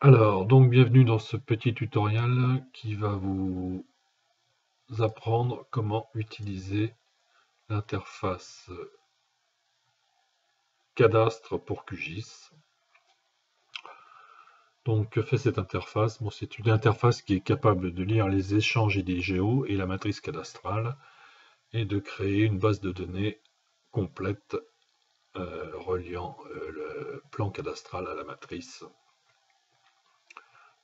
Alors, donc bienvenue dans ce petit tutoriel qui va vous apprendre comment utiliser l'interface cadastre pour QGIS. Donc, que fait cette interface? Bon, c'est une interface qui est capable de lire les échanges IDGO et la matrice cadastrale et de créer une base de données complète reliant le plan cadastral à la matrice.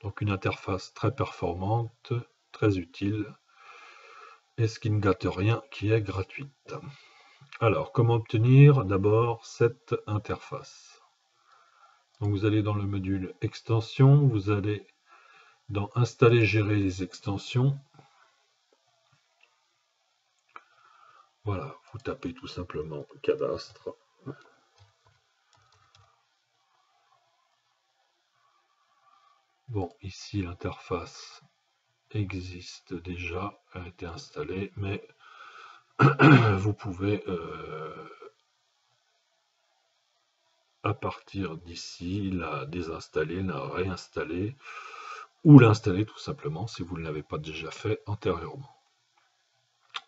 Donc, une interface très performante, très utile, et ce qui ne gâte rien, qui est gratuite. Alors, comment obtenir d'abord cette interface? Donc, vous allez dans le module extension, vous allez dans installer, gérer les extensions. Voilà, vous tapez tout simplement cadastre. Bon, ici l'interface existe déjà, elle a été installée, mais vous pouvez à partir d'ici la désinstaller, la réinstaller ou l'installer tout simplement si vous ne l'avez pas déjà fait antérieurement.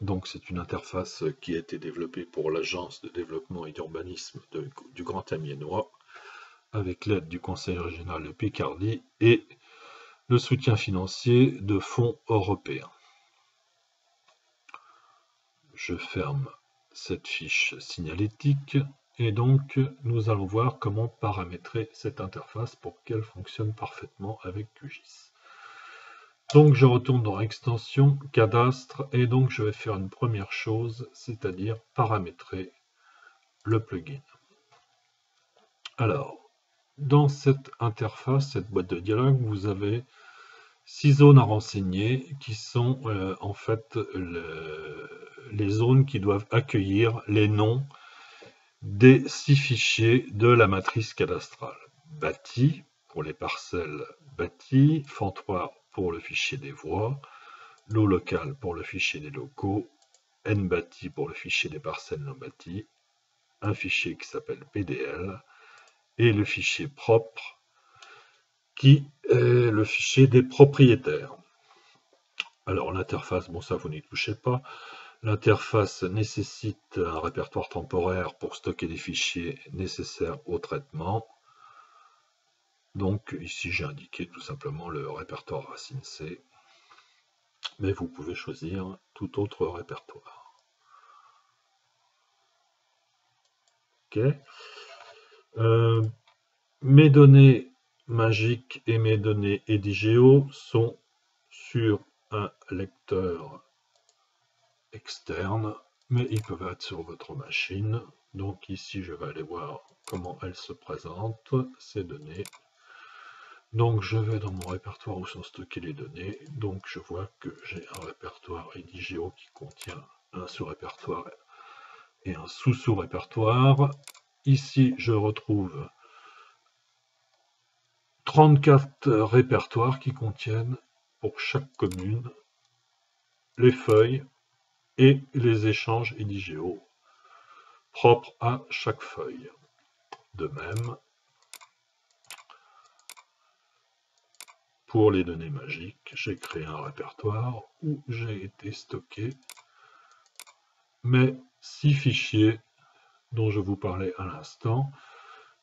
Donc c'est une interface qui a été développée pour l'Agence de développement et d'urbanisme du Grand Amiénois avec l'aide du Conseil régional de Picardie et le soutien financier de fonds européens. Je ferme cette fiche signalétique et donc nous allons voir comment paramétrer cette interface pour qu'elle fonctionne parfaitement avec QGIS. Donc je retourne dans extension, cadastre, et donc je vais faire une première chose, c'est-à-dire paramétrer le plugin. Alors, dans cette interface, cette boîte de dialogue, vous avez 6 zones à renseigner qui sont en fait les zones qui doivent accueillir les noms des 6 fichiers de la matrice cadastrale. Bâti pour les parcelles bâties, FAN3 pour le fichier des voies, lot local pour le fichier des locaux, nbâti pour le fichier des parcelles non bâties, un fichier qui s'appelle PDL, et le fichier propre qui est le fichier des propriétaires. Alors l'interface, bon ça vous n'y touchez pas, l'interface nécessite un répertoire temporaire pour stocker les fichiers nécessaires au traitement. Donc ici j'ai indiqué tout simplement le répertoire racine C, mais vous pouvez choisir tout autre répertoire. Ok. Mes données magiques et mes données EDIGEO sont sur un lecteur externe, mais ils peuvent être sur votre machine. Donc ici, je vais aller voir comment elles se présentent, ces données. Donc je vais dans mon répertoire où sont stockées les données. Donc je vois que j'ai un répertoire EDIGEO qui contient un sous-répertoire et un sous-sous-répertoire. Ici, je retrouve 34 répertoires qui contiennent pour chaque commune les feuilles et les échanges EDIGEO propres à chaque feuille. De même, pour les données magiques, j'ai créé un répertoire où j'ai été stocké mes 6 fichiers dont je vous parlais à l'instant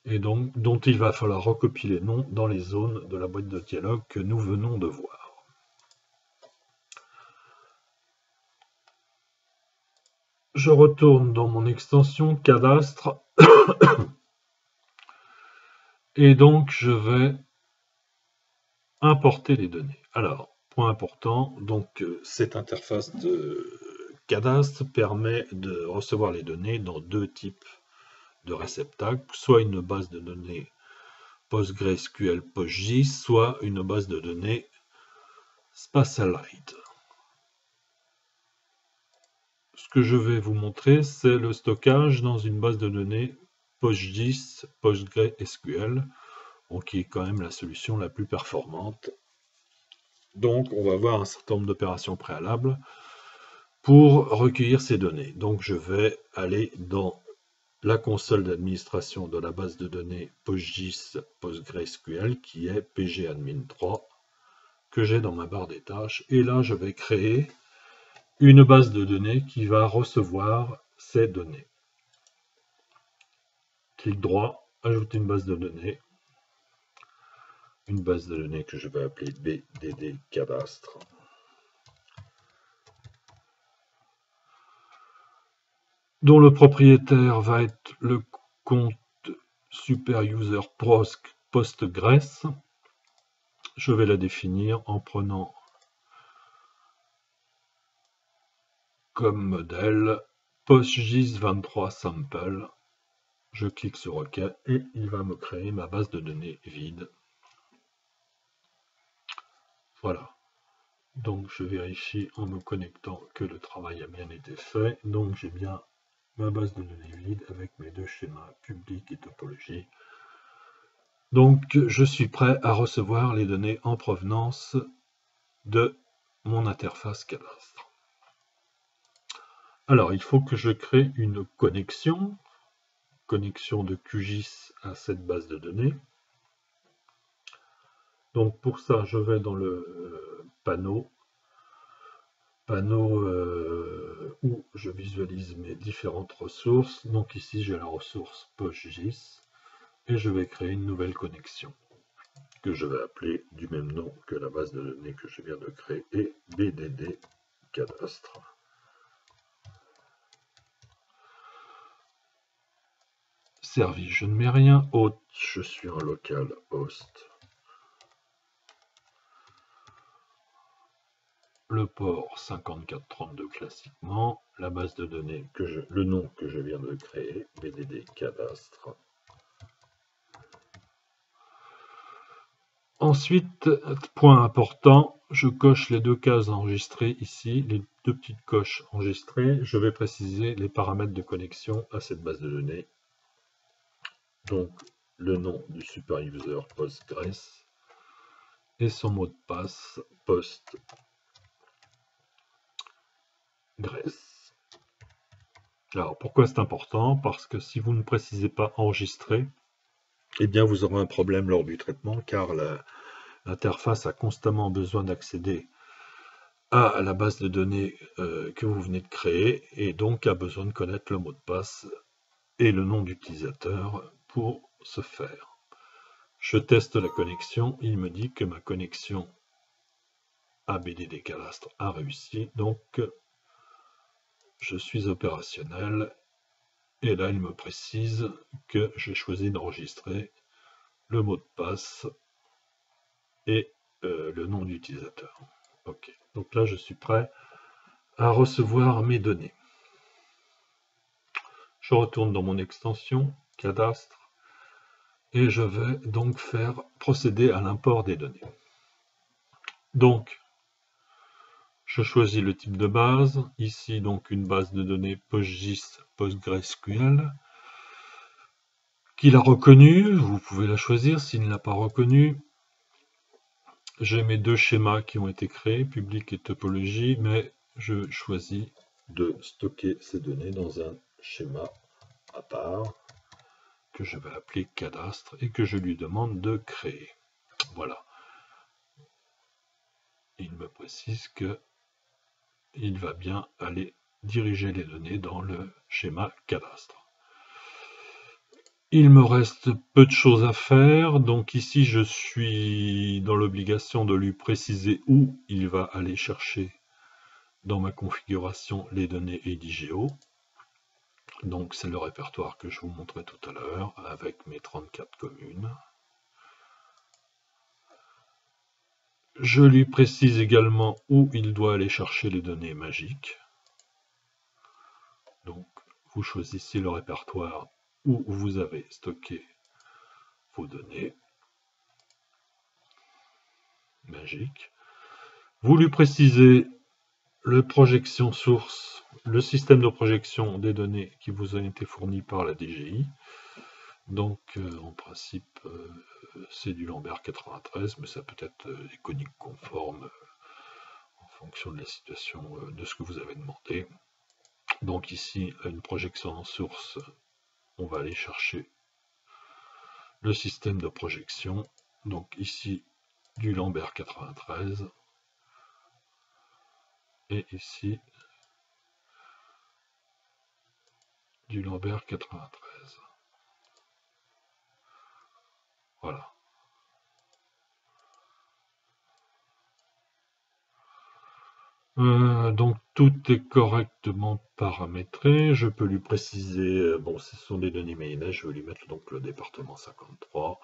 et donc dont il va falloir recopier les noms dans les zones de la boîte de dialogue que nous venons de voir. Je retourne dans mon extension cadastre et donc je vais importer les données. Alors, point important, donc cette interface de cadastre permet de recevoir les données dans 2 types de réceptacles, soit une base de données PostgreSQL PostGIS, soit une base de données Spatialite. Ce que je vais vous montrer, c'est le stockage dans une base de données PostGIS PostgreSQL, qui est quand même la solution la plus performante. Donc, on va voir un certain nombre d'opérations préalables pour recueillir ces données. Donc, je vais aller dans la console d'administration de la base de données PostGIS PostgreSQL qui est pgadmin3 que j'ai dans ma barre des tâches. Et là, je vais créer une base de données qui va recevoir ces données. Clic droit, ajouter une base de données. Une base de données que je vais appeler BDD Cadastre. Dont le propriétaire va être le compte SuperUser Postgres. Je vais la définir en prenant comme modèle PostGIS 23 sample. Je clique sur OK et il va me créer ma base de données vide. Voilà. Donc je vérifie en me connectant que le travail a bien été fait. Donc j'ai bien ma base de données vide avec mes deux schémas public et topologie. Donc je suis prêt à recevoir les données en provenance de mon interface cadastre. Alors il faut que je crée une connexion de QGIS à cette base de données. Donc pour ça je vais dans le panneau où je visualise mes différentes ressources. Donc ici j'ai la ressource PostGIS et je vais créer une nouvelle connexion que je vais appeler du même nom que la base de données que je viens de créer et BDD Cadastre. Service, je ne mets rien. Hôte, je suis en local host. Le port 5432 classiquement, la base de données, le nom que je viens de créer, BDD Cadastre. Ensuite, point important, je coche les deux cases enregistrées ici, les deux petites coches enregistrées. Je vais préciser les paramètres de connexion à cette base de données. Donc, le nom du superuser Postgres et son mot de passe Postgres. Alors, pourquoi c'est important? Parce que si vous ne précisez pas enregistrer, eh bien vous aurez un problème lors du traitement, car l'interface a constamment besoin d'accéder à la base de données que vous venez de créer, et donc a besoin de connaître le mot de passe et le nom d'utilisateur pour ce faire. Je teste la connexion, il me dit que ma connexion à BDD Cadastre a réussi, donc je suis opérationnel, et là il me précise que j'ai choisi d'enregistrer le mot de passe et le nom d'utilisateur. Ok, donc là je suis prêt à recevoir mes données. Je retourne dans mon extension cadastre et je vais donc procéder à l'import des données. Donc je choisis le type de base, ici donc une base de données PostGIS PostgreSQL. Qu'il a reconnu, vous pouvez la choisir. S'il ne l'a pas reconnu, j'ai mes deux schémas qui ont été créés, public et topologie, mais je choisis de stocker ces données dans un schéma à part que je vais appeler cadastre et que je lui demande de créer. Voilà. Il me précise que il va bien aller diriger les données dans le schéma cadastre. Il me reste peu de choses à faire, donc ici je suis dans l'obligation de lui préciser où il va aller chercher dans ma configuration les données EDIGEO. Donc c'est le répertoire que je vous montrais tout à l'heure avec mes 34 communes. Je lui précise également où il doit aller chercher les données magiques. Donc vous choisissez le répertoire où vous avez stocké vos données magiques. Vous lui précisez le projection source, le système de projection des données qui vous a été fourni par la DGI. Donc en principe c'est du Lambert 93, mais ça peut être des coniques conformes en fonction de la situation de ce que vous avez demandé. Donc ici une projection en source, on va aller chercher le système de projection. Donc ici, du Lambert 93. Et ici, du Lambert 93. Voilà. Donc tout est correctement paramétré. Je peux lui préciser, bon, ce sont des données mayonnaise, je vais lui mettre donc le département 53,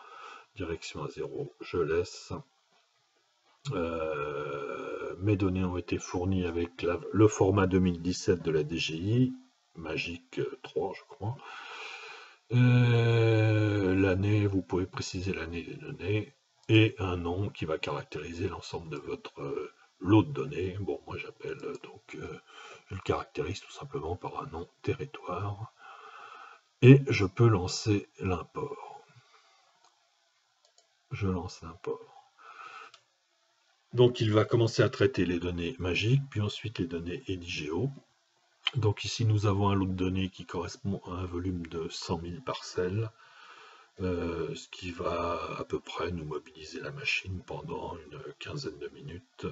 direction à 0, je laisse. Mes données ont été fournies avec le format 2017 de la DGI, Magic 3 je crois. L'année, vous pouvez préciser l'année des données et un nom qui va caractériser l'ensemble de votre lot de données. Bon, moi j'appelle donc, je le caractérise tout simplement par un nom territoire et je peux lancer l'import. Je lance l'import. Donc il va commencer à traiter les données magiques, puis ensuite les données EDIGEO. Donc ici nous avons un lot de données qui correspond à un volume de 100 000 parcelles, ce qui va à peu près nous mobiliser la machine pendant une quinzaine de minutes.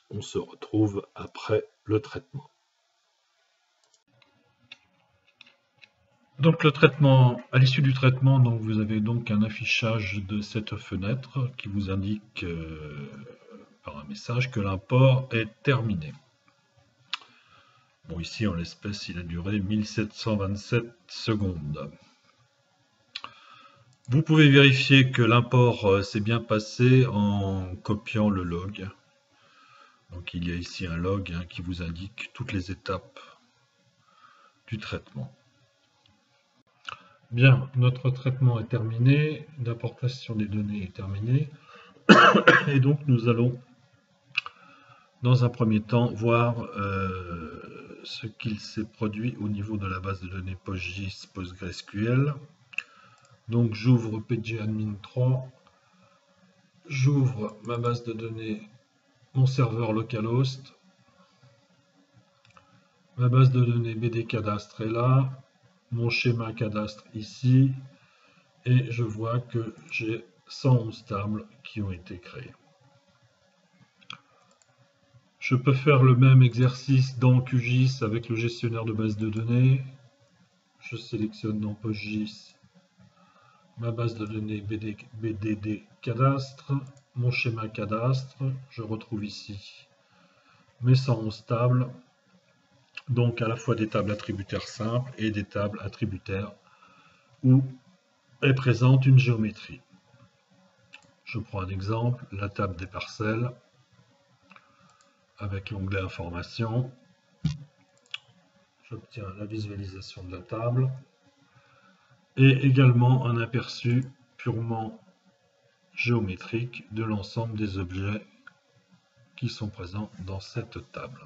On se retrouve après le traitement. Donc le traitement, à l'issue du traitement, donc vous avez donc un affichage de cette fenêtre qui vous indique par un message que l'import est terminé. Bon, ici en l'espèce il a duré 1727 secondes. Vous pouvez vérifier que l'import s'est bien passé en copiant le log. Donc il y a ici un log qui vous indique toutes les étapes du traitement. Bien, notre traitement est terminé, l'importation des données est terminée, et donc nous allons dans un premier temps voir ce qu'il s'est produit au niveau de la base de données PostGIS PostgreSQL. Donc j'ouvre pgadmin 3, j'ouvre ma base de données, mon serveur localhost, ma base de données BD-Cadastre est là, mon schéma cadastre ici, et je vois que j'ai 111 tables qui ont été créées. Je peux faire le même exercice dans QGIS avec le gestionnaire de base de données. Je sélectionne dans PostGIS ma base de données BDD cadastre, mon schéma cadastre. Je retrouve ici mes 111 tables, donc à la fois des tables attributaires simples et des tables attributaires où est présente une géométrie. Je prends un exemple, la table des parcelles, avec l'onglet Information. J'obtiens la visualisation de la table et également un aperçu purement géométrique de l'ensemble des objets qui sont présents dans cette table.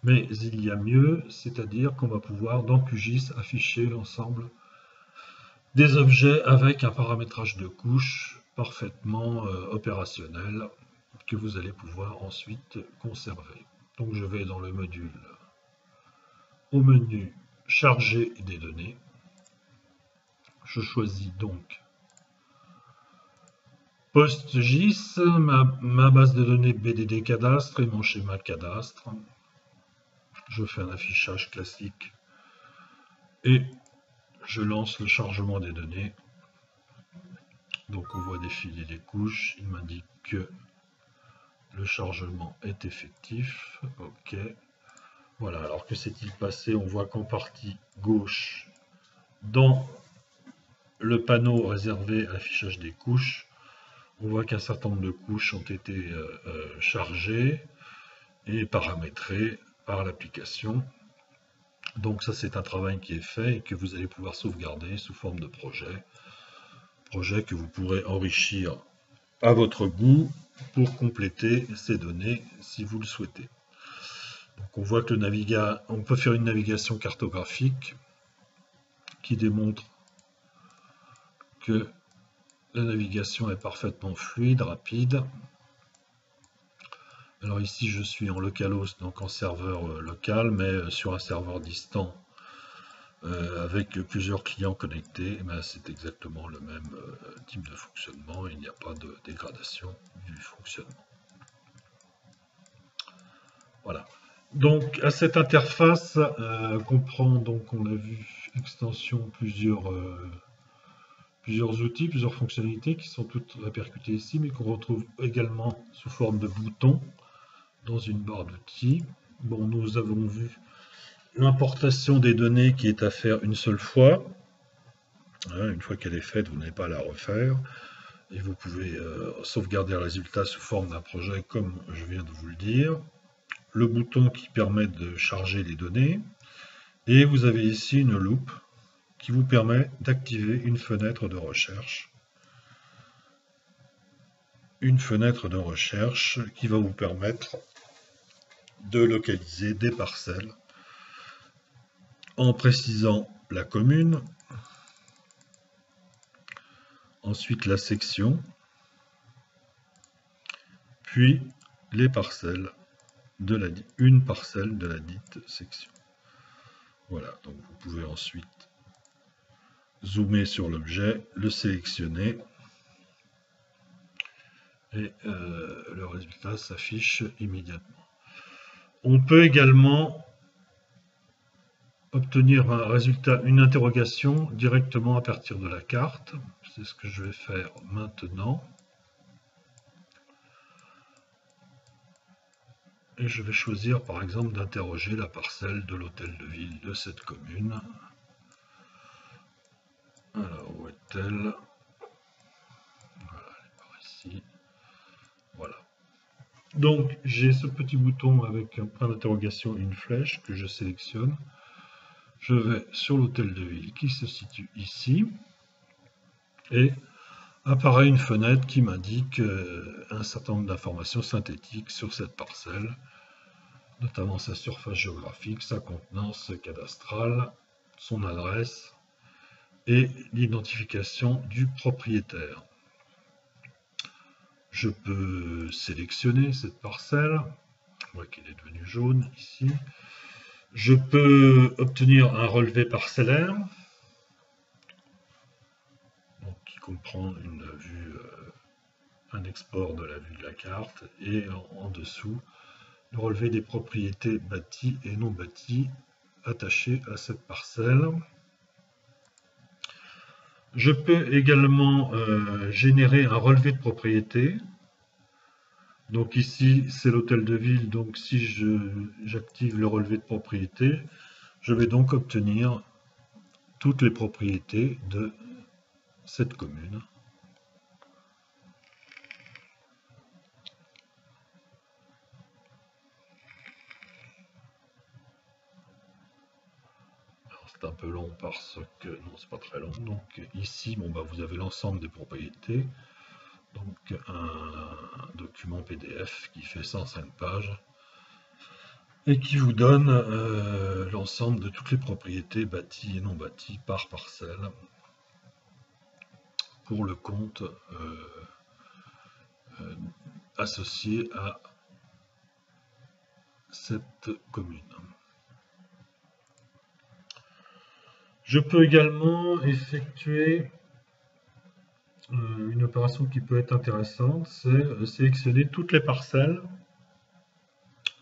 Mais il y a mieux, c'est-à-dire qu'on va pouvoir dans QGIS afficher l'ensemble des objets avec un paramétrage de couches parfaitement opérationnel que vous allez pouvoir ensuite conserver. Donc je vais dans le module, au menu charger des données. Je choisis donc PostGIS, ma base de données BDD cadastre et mon schéma cadastre. Je fais un affichage classique et je lance le chargement des données. Donc on voit défiler les couches, il m'indique que le chargement est effectif. OK. Voilà, alors que s'est-il passé? On voit qu'en partie gauche, dans le panneau réservé à l'affichage des couches, on voit qu'un certain nombre de couches ont été chargées et paramétrées par l'application. Donc ça, c'est un travail qui est fait et que vous allez pouvoir sauvegarder sous forme de projet que vous pourrez enrichir à votre goût pour compléter ces données si vous le souhaitez. Donc on voit que on peut faire une navigation cartographique qui démontre que la navigation est parfaitement fluide, rapide. Alors ici je suis en localhost, donc en serveur local, mais sur un serveur distant avec plusieurs clients connectés, c'est exactement le même type de fonctionnement. Il n'y a pas de dégradation du fonctionnement. Voilà. Donc à cette interface comprend, donc on l'a vu, extension, plusieurs outils, plusieurs fonctionnalités qui sont toutes répercutées ici, mais qu'on retrouve également sous forme de boutons dans une barre d'outils. Bon, nous avons vu l'importation des données qui est à faire une seule fois. Une fois qu'elle est faite, vous n'avez pas à la refaire. Et vous pouvez sauvegarder le résultat sous forme d'un projet comme je viens de vous le dire. Le bouton qui permet de charger les données. Et vous avez ici une loupe qui vous permet d'activer une fenêtre de recherche. Une fenêtre de recherche qui va vous permettre de localiser des parcelles en précisant la commune, ensuite la section, puis les parcelles une parcelle de la dite section. Voilà, donc vous pouvez ensuite zoomer sur l'objet, le sélectionner et le résultat s'affiche immédiatement. On peut également obtenir un résultat, une interrogation directement à partir de la carte. C'est ce que je vais faire maintenant. Et je vais choisir par exemple d'interroger la parcelle de l'hôtel de ville de cette commune. Alors, où est-elle? Voilà, elle est par ici. Voilà. Donc, j'ai ce petit bouton avec un point d'interrogation et une flèche que je sélectionne. Je vais sur l'hôtel de ville qui se situe ici. Et apparaît une fenêtre qui m'indique un certain nombre d'informations synthétiques sur cette parcelle, notamment sa surface géographique, sa contenance cadastrale, son adresse et l'identification du propriétaire. Je peux sélectionner cette parcelle, on voit qu'elle est devenue jaune ici. Je peux obtenir un relevé parcellaire, donc qui comprend une vue, un export de la vue de la carte, et en dessous, le relevé des propriétés bâties et non bâties attachées à cette parcelle. Je peux également générer un relevé de propriété. Donc ici, c'est l'hôtel de ville, donc si j'active le relevé de propriété, je vais donc obtenir toutes les propriétés de cette commune. C'est un peu long parce que, non, c'est pas très long, donc ici, bon, bah, vous avez l'ensemble des propriétés, donc un document PDF qui fait 105 pages, et qui vous donne l'ensemble de toutes les propriétés bâties et non bâties par parcelle, pour le compte associé à cette commune. Je peux également effectuer une opération qui peut être intéressante, c'est sélectionner toutes les parcelles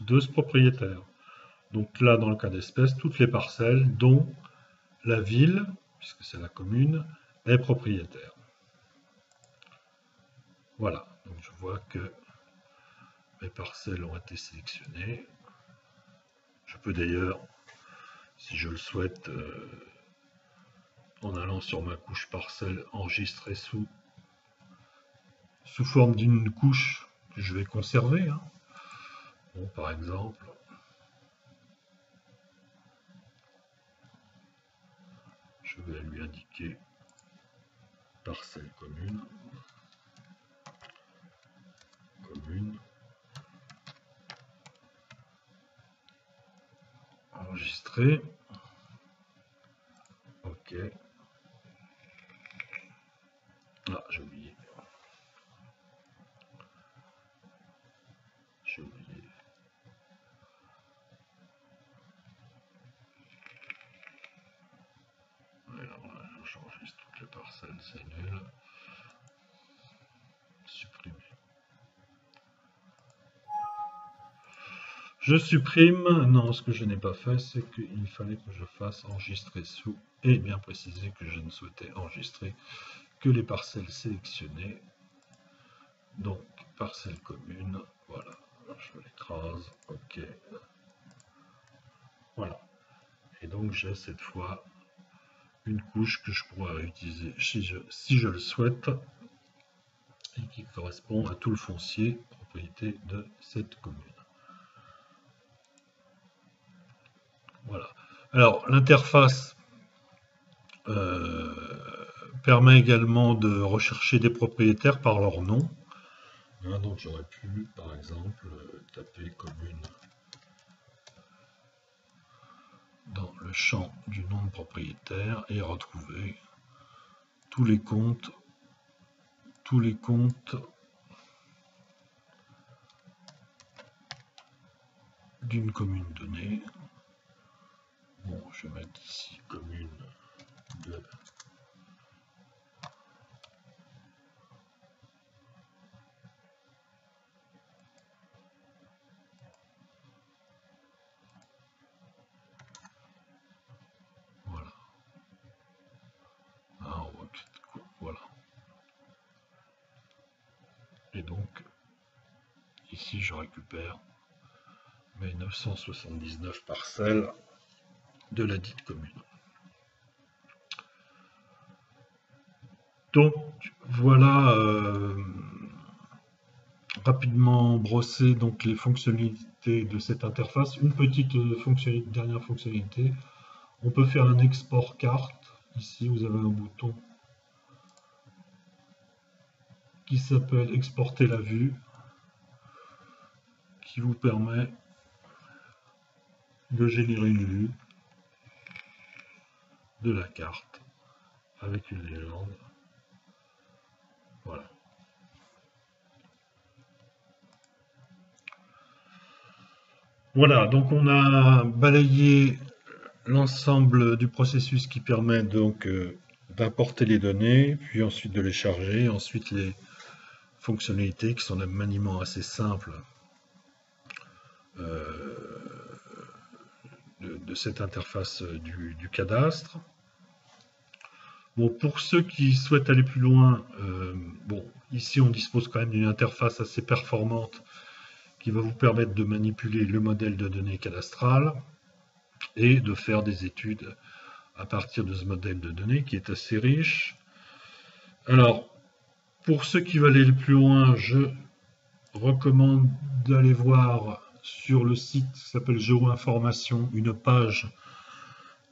de ce propriétaire. Donc là, dans le cas d'espèce, toutes les parcelles dont la ville, puisque c'est la commune, est propriétaire. Voilà, donc je vois que mes parcelles ont été sélectionnées. Je peux d'ailleurs, si je le souhaite, en allant sur ma couche parcelle, enregistrer sous forme d'une couche que je vais conserver. Bon, par exemple, je vais lui indiquer parcelle commune, enregistrer, ok, j'ai oublié, Je supprime. Non, ce que je n'ai pas fait, c'est qu'il fallait que je fasse enregistrer sous et bien préciser que je ne souhaitais enregistrer que les parcelles sélectionnées. Donc, parcelle commune. Voilà. Je l'écrase. OK. Voilà. Et donc, j'ai cette fois une couche que je pourrais utiliser si je le souhaite et qui correspond à tout le foncier propriété de cette commune. Voilà. Alors, l'interface permet également de rechercher des propriétaires par leur nom. Donc, j'aurais pu, par exemple, taper commune dans le champ du nom de propriétaire et retrouver tous les comptes d'une commune donnée. Bon, je vais mettre ici commune de voilà. Ah, voilà. Et donc ici je récupère mes 979 parcelles de la dite commune. Donc voilà rapidement brossé donc les fonctionnalités de cette interface. Une petite dernière fonctionnalité, on peut faire un export carte. Ici vous avez un bouton qui s'appelle exporter la vue, qui vous permet de générer une vue de la carte avec une légende. Voilà. Voilà, donc on a balayé l'ensemble du processus qui permet donc d'importer les données, puis ensuite de les charger, ensuite les fonctionnalités qui sont d'un maniement assez simple de cette interface du cadastre. Bon, pour ceux qui souhaitent aller plus loin, bon, ici on dispose quand même d'une interface assez performante qui va vous permettre de manipuler le modèle de données cadastrales et de faire des études à partir de ce modèle de données qui est assez riche. Alors, pour ceux qui veulent aller plus loin, je recommande d'aller voir sur le site qui s'appelle Géoinformation une page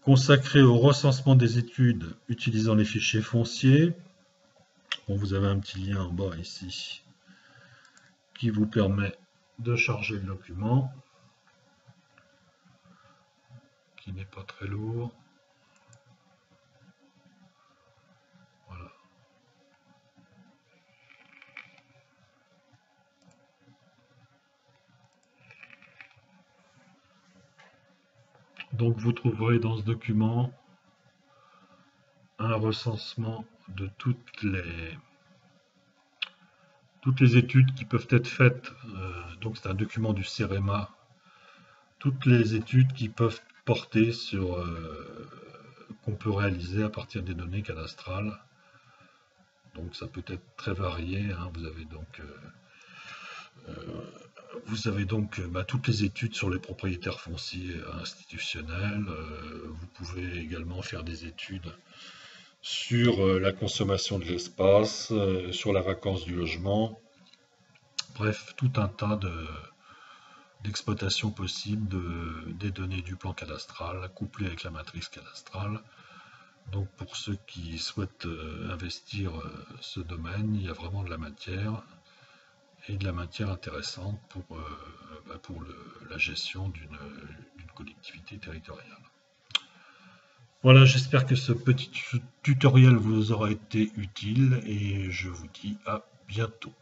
consacrée au recensement des études utilisant les fichiers fonciers. Bon, vous avez un petit lien en bas ici qui vous permet de charger le document, qui n'est pas très lourd. Voilà. Donc vous trouverez dans ce document un recensement de toutes les études qui peuvent être faites. Donc c'est un document du CEREMA. Toutes les études qui peuvent porter sur qu'on peut réaliser à partir des données cadastrales. Donc ça peut être très varié. Hein. Vous avez donc toutes les études sur les propriétaires fonciers institutionnels. Vous pouvez également faire des études sur la consommation de l'espace, sur la vacance du logement. Bref, tout un tas d'exploitations possibles des données du plan cadastral couplées avec la matrice cadastrale. Donc pour ceux qui souhaitent investir ce domaine, il y a vraiment de la matière et de la matière intéressante pour la gestion d'une collectivité territoriale. Voilà, j'espère que ce petit tutoriel vous aura été utile et je vous dis à bientôt.